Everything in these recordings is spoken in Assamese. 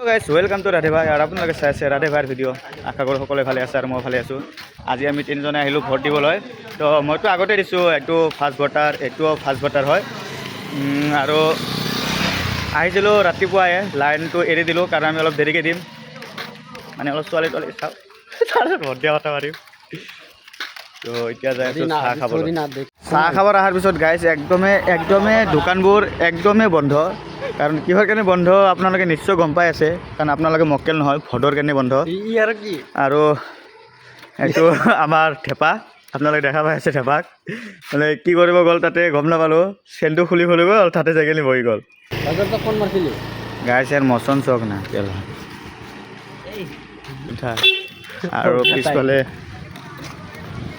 গাইজ ৱেলকাম টু ৰাধে ভাই আৰু আপোনালোকে চাই আছে ৰাধে ভাইৰ ভিডিঅ' আশা কৰোঁ সকলোৱে ভালে আছে আৰু মই ভালে আছোঁ। আজি আমি তিনিজনে আহিলোঁ ভোট দিবলৈ। তো মইতো আগতে দিছোঁ, এইটো ফাৰ্ষ্ট ভোটাৰ, এইটোও ফাৰ্ষ্ট ভোটাৰ হয়। আৰু আহিছিলোঁ ৰাতিপুৱাই, লাইনটো এৰি দিলোঁ কাৰণ আমি অলপ দেৰিকৈ দিম, মানে অলপ ছোৱালী তোৱালী চাওঁ, তাৰপিছত ভোট দিয়া কথা পাৰিম। তো এতিয়া যাই আছোঁ চাহ খাবলৈ। চাহ খাবৰ অহাৰ পিছত গাইজ একদমেই দোকানবোৰ একদমেই বন্ধ। কাৰণ কিহৰ কাৰণে বন্ধ আপোনালোকে নিশ্চয় গম পাই আছে, কাৰণ আপোনালোকে মক্কেল নহয়, ভোটৰ কাৰণে বন্ধ। আৰু এইটো আমাৰ থেপা, আপোনালোকে দেখা পাই আছে থেপাক, মানে কি কৰিব গ'ল তাতে গম নাপালোঁ, চেনটো খুলি গ'ল, তাতে জেগেলি বহি গ'ল। গাইজ ইয়াৰ মচন চক না আৰু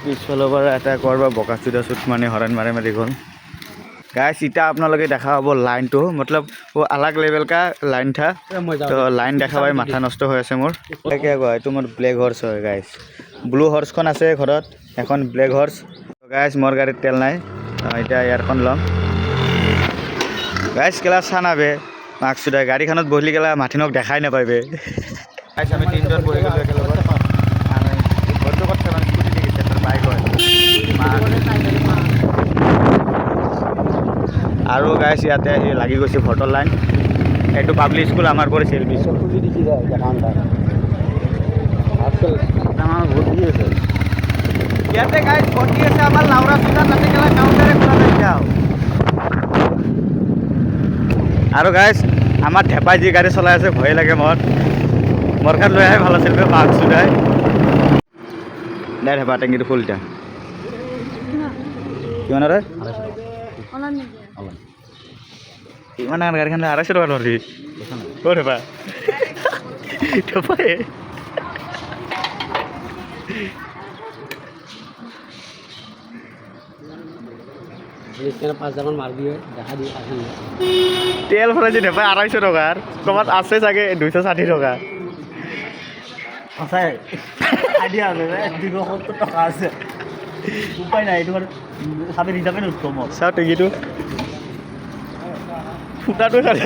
পিছফালৰ পৰা এটা কৰবাৰ বকা চুটা চুট মানে হৰণ মাৰি গ'ল। गाइस इतना आपनालोगे देखा पाब लाइन मतलब वो अलग लेवल का लाइन था, तो लाइन देखा पाई माथा नष्ट हो आछे मोर। क्या कय एटु मोर ब्लैक हॉर्स है गाइस, ब्लू हॉर्स खन आछे घरत, एखन ब्लैक हॉर्स। गाइस मोर गाड़ीत तेल नाइ, इटा यारखन लम। गाइस केला सानाबे मास्क सुदाय गाड़ीखनत बहली गेला माथिनक देखाई नापाइबे। गाइस आमी तीनजन बहि गेलो एकेलगत, आमी बन्दुकत सेवन स्कुटी दिगिसे तर बाइक হয় আৰু গাইছ ইয়াতে আহি লাগি গৈছে ভোটৰ লাইন। এইটো পাব্লিক স্কুল আমাৰ পৰিছে এল পি স্কুল। ইয়াতে গাইছ ভোট দি আছে আমাৰ লাউৰা চুটা, তাতে গেলা কাউণ্টাৰে খোলা নাই যাও। আৰু গাইছ আমাৰ থেপাই যি গাড়ী চলাই আছে ভয় লাগে মোৰ খান লৈ আহে ভাল আছিল মাস্ক চুটাই দে। থেপা টেংকিটো ফুল এতিয়া কিমান আৰু ইমান ডাঙৰ গাড়ীখন 250 টকা ধৰি ক'ত থেপা থেপাই তেল ভৰাইছে থেপাই 250 টকাৰ, ক'ৰবাত আছে চাগে 260 টকা। সঁচাই আইডিয়া আছে 270 টকা আছে, উপায় নাই। এইটো চাবি ৰিজাৰ্ভে নুঠব মই চাওঁ টেংকিটো ফুটাটো খালে